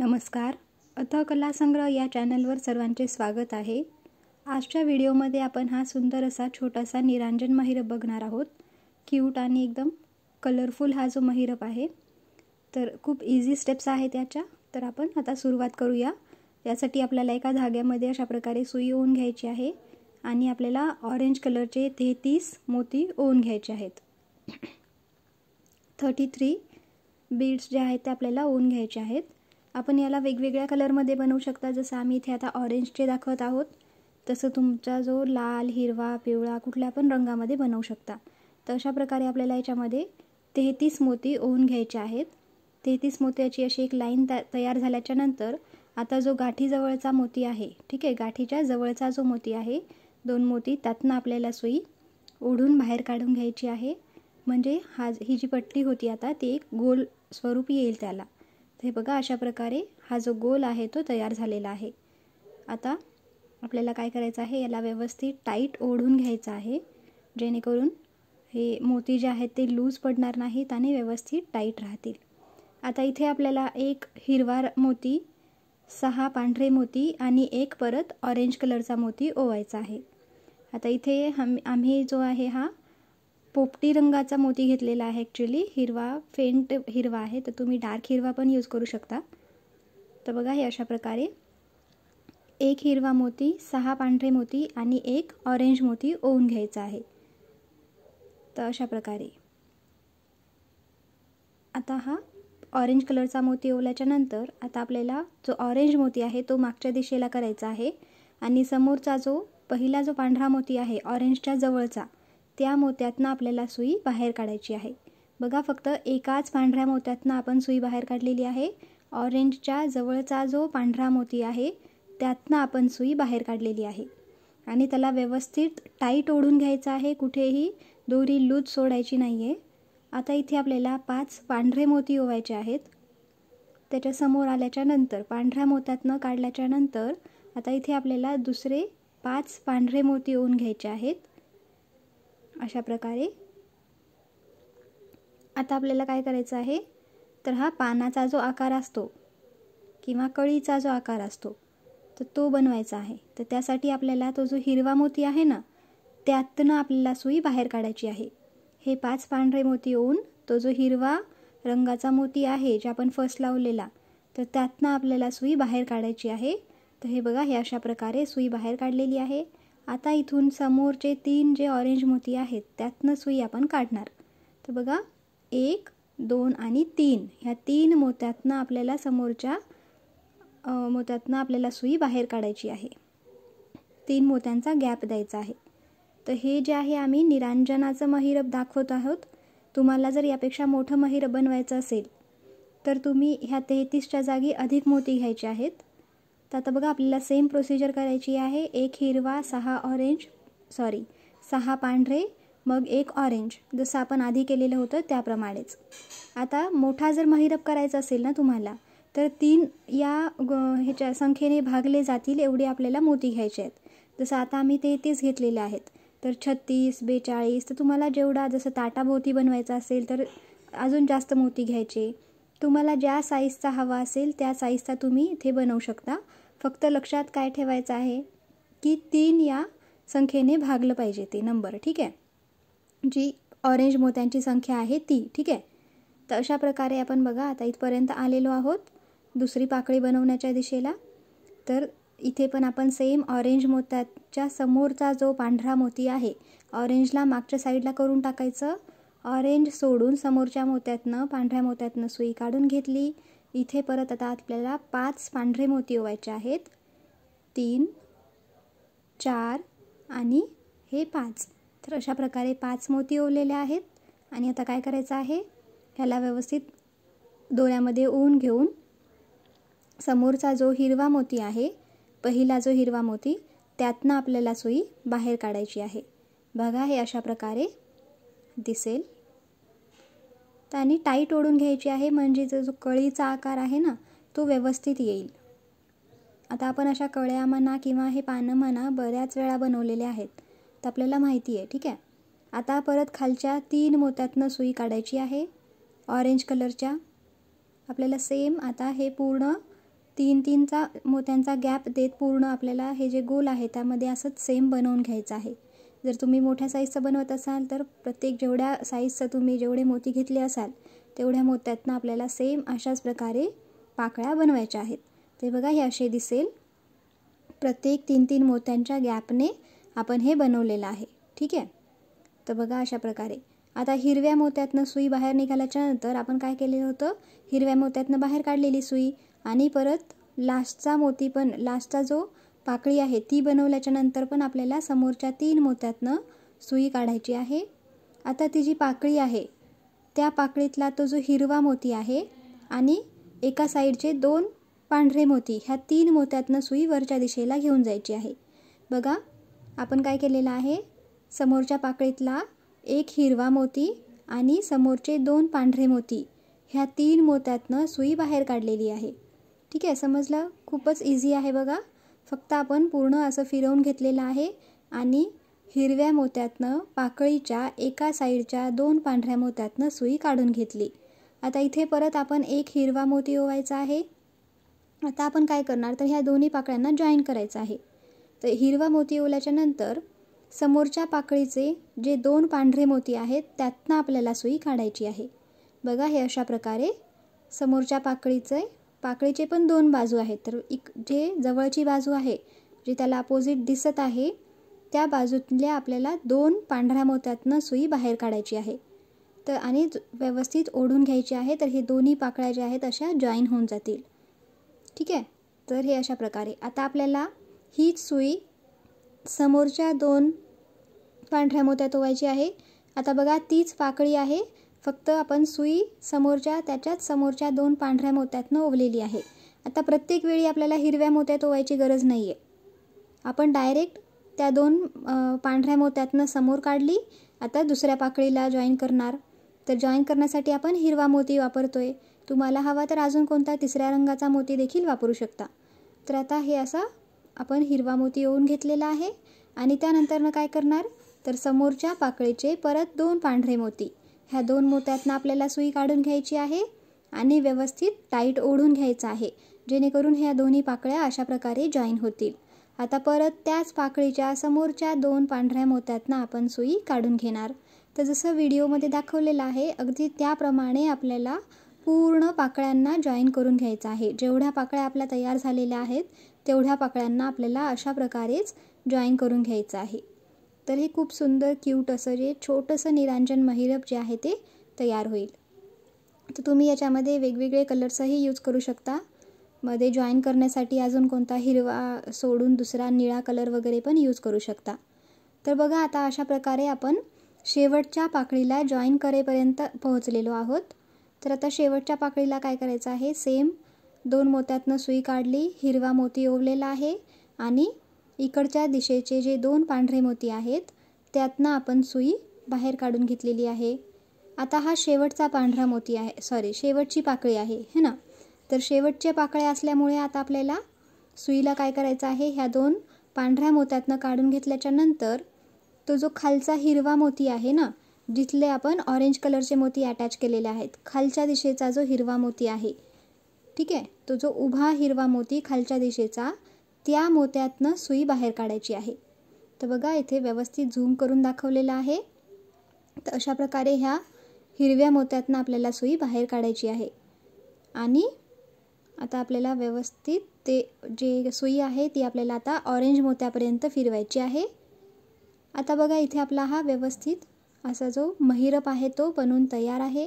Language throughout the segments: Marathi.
नमस्कार. अथः कला संग्रह या चॅनलवर सर्वांचे स्वागत आहे. आजच्या व्हिडिओमध्ये आपण हा सुंदर असा छोटासा निरांजन महिरप बघणार आहोत. क्यूट आणि एकदम कलरफुल हा जो महिरप आहे, तर खूप इझी स्टेप्स आहेत त्याच्या. तर आपण आता सुरुवात करूया. यासाठी आपल्याला एका धाग्यामध्ये अशा प्रकारे सुई ओवून घ्यायची आहे आणि आपल्याला ऑरेंज कलरचे 33 मोती ओवून घ्यायचे आहेत. 33 बीड्स जे आहेत ते आपल्याला ओवून घ्यायचे आहेत. आपण याला वेगवेगळ्या कलरमध्ये बनवू शकता. जसं आम्ही इथे आता ऑरेंजचे दाखवत आहोत, तसं तुमचा जो लाल, हिरवा, पिवळा कुठल्या पण रंगामध्ये बनवू शकता. तर अशा प्रकारे आपल्याला याच्यामध्ये 33 मोती ओवून घ्यायचे आहेत. 33 मोत्याची अशी एक लाईन तयार झाल्याच्या नंतर आता जो गाठीजवळचा मोती आहे, ठीक आहे, गाठीच्या जवळचा जो मोती आहे, 2 मोती, त्यातनं आपल्याला सुई ओढून बाहेर काढून घ्यायची आहे. म्हणजे ही जी पट्टी होती आता ती एक गोल स्वरूप येईल त्याला. हे बघा, अशा प्रकारे हा जो गोल आहे तो तयार झालेला आहे. आता आपल्याला काय करायचं आहे, याला व्यवस्थित टाईट ओढून घ्यायचं आहे, जेणेकरून हे मोती जे आहेत ते लूज पडणार नाहीत आणि व्यवस्थित टाईट राहतील. आता इथे आपल्याला एक हिरवा मोती, 6 पांढरे मोती आणि एक परत ऑरेंज कलरचा मोती ओवायचा आहे. आता इथे आम्ही जो आहे हा पोपटी रंगाचा मोती घेतलेला आहे. ॲक्च्युली हिरवा, फेंट हिरवा आहे, तर तुम्ही डार्क हिरवा पण यूज करू शकता. तर बघा, हे अशा प्रकारे एक हिरवा मोती, 6 पांढरे मोती आणि एक ऑरेंज मोती ओवून घ्यायचा आहे. तर अशा प्रकारे आता हा ऑरेंज कलरचा मोती ओवल्याच्या नंतर आता आपल्याला जो ऑरेंज मोती आहे तो मागच्या दिशेला करायचा आहे आणि समोरचा जो पहिला जो पांढरा मोती आहे ऑरेंजच्या जवळचा, त्या मोत्यातनं आपल्याला सुई बाहेर काढायची आहे. बघा, फक्त एकाच पांढऱ्या मोत्यातनं आपण सुई बाहेर काढलेली आहे. ऑरेंजच्या जवळचा जो पांढरा मोती आहे त्यातनं आपण सुई बाहेर काढलेली आहे आणि त्याला व्यवस्थित टाईट ओढून घ्यायचं आहे. कुठेही दोरी लूज सोडायची नाही आहे. आता इथे आपल्याला 5 पांढरे मोती ओवायचे आहेत. त्याच्या समोर आल्याच्या नंतर पांढऱ्या मोत्यातनं काढल्याच्या नंतर आता इथे आपल्याला दुसरे 5 पांढरे मोती ओवून घ्यायचे आहेत. अशा प्रकारे आता आपल्याला काय करायचं आहे, तर हा पानाचा जो आकार असतो किंवा कळीचा जो आकार असतो तर तो बनवायचा आहे. तर त्यासाठी आपल्याला तो जो हिरवा मोती आहे ना, त्यातनं आपल्याला सुई बाहेर काढायची आहे. हे 5 पांढरे मोती ओवून तो जो हिरवा रंगाचा मोती आहे जे आपण फर्स्ट लावलेला, तर त्यातनं आपल्याला सुई बाहेर काढायची आहे. तर हे बघा, हे अशा प्रकारे सुई बाहेर काढलेली आहे. आता इथून समोरचे 3 जे ऑरेंज मोती आहेत त्यातनं सुई आपण काढणार. तर बघा, 1, 2 आणि 3 ह्या 3 मोत्यातनं आपल्याला समोरच्या मोत्यातनं आपल्याला सुई बाहेर काढायची आहे. 3 मोत्यांचा गॅप द्यायचा आहे. तर हे जे आहे आम्ही निरांजनाचं महिरप दाखवत आहोत. तुम्हाला जर यापेक्षा मोठं महिरप बनवायचं असेल तर तुम्ही ह्या 33च्या जागी अधिक मोती घ्यायचे आहेत. तर आता बघा, आपल्याला सेम प्रोसिजर करायची आहे. एक हिरवा, 6 पांढरे, मग एक ऑरेंज, जसं आपण आधी केलेलं होतं त्याप्रमाणेच. आता मोठा जर महिरप करायचा असेल ना तुम्हाला, तर 3 या ह्याच्या संख्येने भागले जातील एवढे आपल्याला मोती घ्यायचे आहेत. जसं आता आम्ही 33 घेतलेले आहेत, तर 36, 42, तर तुम्हाला जेवढा, जसं ताटाभोवती बनवायचा असेल तर अजून जास्त मोती घ्यायचे. तुम्हाला ज्या साईजचा हवा असेल त्या साईजचा तुम्ही इथे बनवू शकता. फक्त लक्षात काय ठेवायचं आहे की 3 या संख्येने भागलं पाहिजे ते नंबर, ठीक आहे, जी ऑरेंज मोत्यांची संख्या आहे ती, ठीक आहे. तर अशा प्रकारे आपण बघा आता इथपर्यंत आलेलो आहोत दुसरी पाकळी बनवण्याच्या दिशेला. तर इथे पण आपण सेम ऑरेंज मोत्याच्या समोरचा जो पांढरा मोती आहे, ऑरेंजला मागच्या साईडला करून टाकायचं. ऑरेंज सोडून समोरच्या मोत्यातनं, पांढऱ्या मोत्यातनं सुई काढून घेतली. इथे परत आता आपल्याला 5 पांढरे मोती ओवायचे आहेत. 3, 4 आणि हे 5. तर अशा प्रकारे 5 मोती ओवलेले आहेत. आणि आता काय करायचं आहे, ह्याला व्यवस्थित दोऱ्यामध्ये ओवून घेऊन समोरचा जो हिरवा मोती आहे, पहिला जो हिरवा मोती, त्यातनं आपल्याला सुई बाहेर काढायची आहे. बघा, हे अशा प्रकारे दिसेल. आणि टाईट ओढून घ्यायची आहे, म्हणजे जो कळीचा आकार आहे ना तो व्यवस्थित येईल. आता आपण अशा कळ्या म्हणा किंवा हे पानं म्हणा बऱ्याच वेळा बनवलेले आहेत, तर आपल्याला माहिती आहे, ठीक आहे. आता परत खालच्या 3 मोत्यातनं सुई काढायची आहे ऑरेंज कलरच्या. आपल्याला सेम आता हे पूर्ण तीनचा मोत्यांचा गॅप देत पूर्ण आपल्याला हे जे गोल आहे त्यामध्ये असंच सेम बनवून घ्यायचं आहे. जर तुम्ही मोठ्या साईजचं बनवत असाल तर प्रत्येक जेवढ्या साईजचं तुम्ही जेवढे मोती घेतले असाल तेवढ्या मोत्यातनं आपल्याला सेम अशाच प्रकारे पाकळ्या बनवायच्या आहेत. ते बघा हे असे दिसेल. प्रत्येक 3 मोत्यांच्या गॅपने आपण हे बनवलेलं आहे. ठीक आहे. तर बघा अशा प्रकारे. आता हिरव्या मोत्यातनं सुई बाहेर निघाल्याच्या नंतर आपण काय केलेलं होतं, हिरव्या मोत्यातनं बाहेर काढलेली सुई आणि परत लास्टचा जो पाकळी आहे ती बनवल्याच्या नंतर पण आपल्याला समोरच्या 3 मोत्यातनं सुई काढायची आहे. आता ती जी पाकळी आहे त्या पाकळीतला तो जो हिरवा मोती आहे आणि एका साईडचे 2 पांढरे मोती, ह्या 3 मोत्यातनं सुई वरच्या दिशेला घेऊन जायची आहे. बघा आपण काय केलेलं आहे, समोरच्या पाकळीतला एक हिरवा मोती आणि समोरचे 2 पांढरे मोती, ह्या 3 मोत्यातनं सुई बाहेर काढलेली आहे. ठीक आहे, समजलं? खूपच इझी आहे बघा. फक्त आपण पूर्ण असं फिरवून घेतलेलं आहे आणि हिरव्या मोत्यातनं पाकळीच्या एका साईडच्या 2 पांढऱ्या मोत्यातनं सुई काढून घेतली. आता इथे परत आपण एक हिरवा मोती ओवायचा आहे. आता आपण काय करणार, तर ह्या दोन्ही पाकळ्यांना जॉईन करायचं आहे. तर हिरवा मोती ओवल्याच्या नंतर समोरच्या पाकळीचे जे 2 पांढरे मोती आहेत त्यातनं आपल्याला सुई काढायची आहे. बघा हे अशा प्रकारे समोरच्या पाकळीचे पण 2 बाजू आहेत. तर जे जवळची बाजू आहे जी त्याला अपोजिट दिसत आहे त्या बाजूतल्या आपल्याला 2 पांढऱ्या मोत्यातनं सुई बाहेर काढायची आहे. तर आणि व्यवस्थित ओढून घ्यायची आहे. तर हे दोन्ही पाकळ्या ज्या आहेत अशा जॉईन होऊन जातील. ठीक आहे. तर हे अशा प्रकारे आता आपल्याला हीच सुई समोरच्या 2 पांढऱ्या मोत्यात ओवायची आहे. आता बघा तीच पाकळी आहे, फक्त आपण सुई त्याच्याच समोरच्या 2 पांढऱ्या मोत्यातनं ओवलेली आहे. आता प्रत्येक वेळी आपल्याला हिरव्या मोत्यात ओवायची गरज नाही आहे. आपण डायरेक्ट त्या 2 पांढऱ्या मोत्यातनं समोर काढली. आता दुसऱ्या पाकळीला जॉईन करणार. तर जॉईन करण्यासाठी आपण हिरवा मोती वापरतोय. तुम्हाला हवा तर अजून कोणता 3ऱ्या रंगाचा मोती देखील वापरू शकता. तर आता हे असा आपण हिरवा मोती ओवून घेतलेला आहे आणि त्यानंतरनं काय करणार, तर समोरच्या पाकळीचे परत 2 पांढरे मोती, ह्या 2 मोत्यातनं आपल्याला सुई काढून घ्यायची आहे आणि व्यवस्थित टाईट ओढून घ्यायचं आहे, जेणेकरून ह्या दोन्ही पाकळ्या अशा प्रकारे जॉईन होतील. आता परत त्याच पाकळीच्या समोरच्या 2 पांढऱ्या मोत्यातनं आपण सुई काढून घेणार. तर जसं व्हिडिओमध्ये दाखवलेलं आहे अगदी त्याप्रमाणे आपल्याला पूर्ण पाकळ्यांना जॉईन करून घ्यायचं आहे. जेवढ्या पाकळ्या आपल्या तयार झालेल्या आहेत तेवढ्या पाकळ्यांना आपल्याला अशा प्रकारेच जॉईन करून घ्यायचं आहे. तर हे खूप सुंदर क्यूट असं जे छोटंसं निरांजन महिरप जे आहे ते तयार होईल. तर तुम्ही याच्यामध्ये वेगवेगळे कलर्सही यूज करू शकता. मध्ये जॉईन करण्यासाठी अजून कोणता हिरवा सोडून दुसरा निळा कलर वगैरे पण यूज करू शकता. तर बघा आता अशा प्रकारे आपण शेवटच्या पाकळीला जॉईन करेपर्यंत पोहोचलेलो आहोत. तर आता शेवटच्या पाकळीला काय करायचं आहे, सेम 2 मोत्यातनं सुई काढली, हिरवा मोती ओवलेला आहे आणि इकडच्या दिशेचे जे 2 पांढरे मोती आहेत त्यातनं आपण सुई बाहेर काढून घेतलेली आहे. आता हा शेवटचा पांढरा मोती आहे, शेवटची पाकळी आहे है ना. तर शेवटच्या पाकळ्या असल्यामुळे आता आपल्याला सुईला काय करायचं आहे, ह्या 2 पांढऱ्या मोत्यातनं काढून घेतल्याच्या नंतर तो जो खालचा हिरवा मोती आहे ना, जिथले आपण ऑरेंज कलरचे मोती अटॅच केलेले आहेत, खालच्या दिशेचा जो हिरवा मोती आहे, ठीक आहे, तो जो उभा हिरवा मोती खालच्या दिशेचा, त्या मोत्यातनं सुई बाहेर काढायची आहे. तर बघा इथे व्यवस्थित झूम करून दाखवलेलं आहे. तर अशा प्रकारे ह्या हिरव्या मोत्यातनं आपल्याला सुई बाहेर काढायची आहे आणि आता आपल्याला व्यवस्थित ते जे सुई आहे ती आपल्याला आता ऑरेंज मोत्यापर्यंत फिरवायची आहे. आता बघा इथे आपला हा व्यवस्थित असा जो महिरप आहे तो बनून तयार आहे.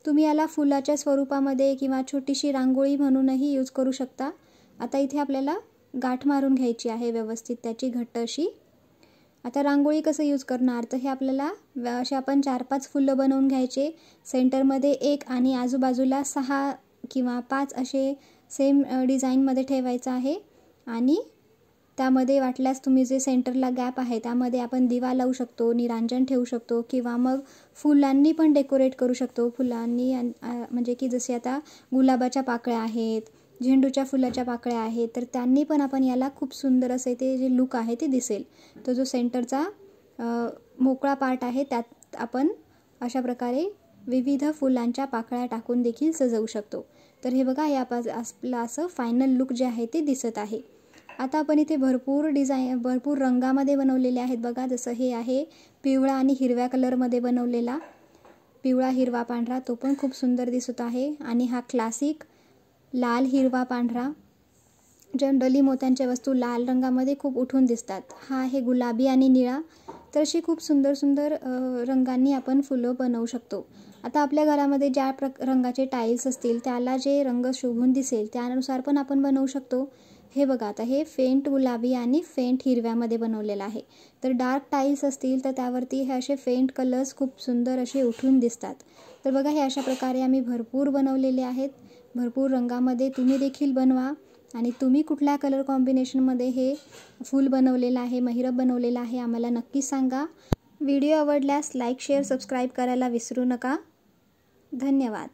तुम्ही याला फुलाच्या स्वरूपामध्ये किंवा छोटीशी रांगोळी म्हणूनही यूज करू शकता. आता इथे आपल्याला गाठ मारून घ्यायची आहे व्यवस्थित त्याची घट्ट अशी. आता रांगोळी कसं यूज करणार, तर हे आपल्याला असे आपण 4-5 फुलं बनवून घ्यायचे. सेंटरमध्ये 1 आणि आजूबाजूला 6 किंवा 5 असे सेम डिझाईनमध्ये ठेवायचं आहे आणि त्यामध्ये वाटल्यास तुम्ही जे सेंटरला गॅप आहे त्यामध्ये आपण दिवा लावू शकतो, निरांजन ठेवू शकतो किंवा मग फुलांनी पण डेकोरेट करू शकतो. फुलांनी म्हणजे की जसे आता गुलाबाच्या पाकळ्या आहेत, झेंडूच्या फुलाच्या पाकळ्या आहेत, तर त्यांनी पण आपण याला खूप सुंदर असे ते जे लुक आहे ते दिसेल. तो जो सेंटरचा मोकळा पार्ट आहे त्यात आपण अशा प्रकारे विविध फुलांच्या पाकळ्या टाकून देखील सजवू शकतो. तर हे बघा, आपलं असं फायनल लुक जे आहे ते दिसत आहे. आता आपण इथे भरपूर रंगामध्ये बनवलेले आहेत बघा. जसं हे आहे पिवळा आणि हिरव्या कलरमध्ये बनवलेला, पिवळा हिरवा पांढरा, तो पण खूप सुंदर दिसत आहे. आणि हा क्लासिक लाल हिरवा पांढरा, जनरली मोत्यांच्या वस्तू लाल रंगामध्ये खूप उठून दिसतात. हा आहे गुलाबी आणि निळा. तर अशी खूप सुंदर रंगांनी आपण फुलं बनवू शकतो. आता आपल्या घरामध्ये ज्या रंगाचे टाईल्स असतील, त्याला जे रंग शोभून दिसेल त्यानुसार पण आपण बनवू शकतो. हे बघा, आता हे फेंट गुलाबी आणि फेंट हिरव्यामध्ये बनवलेलं आहे. तर डार्क टाईल्स असतील तर त्यावरती हे असे फेंट कलर्स खूप सुंदर असे उठून दिसतात. तर बघा, हे अशा प्रकारे आम्ही भरपूर बनवलेले आहेत. भरपूर रंगामध्ये तुम्ही देखील बनवा. आणि तुम्ही कुठल्या कलर कॉम्बिनेशनमध्ये हे फूल बनवलेलं आहे, महिरप बनवलेलं आहे, आम्हाला नक्की सांगा. व्हिडिओ आवडल्यास लाईक, शेअर, सबस्क्राईब करायला विसरू नका. धन्यवाद.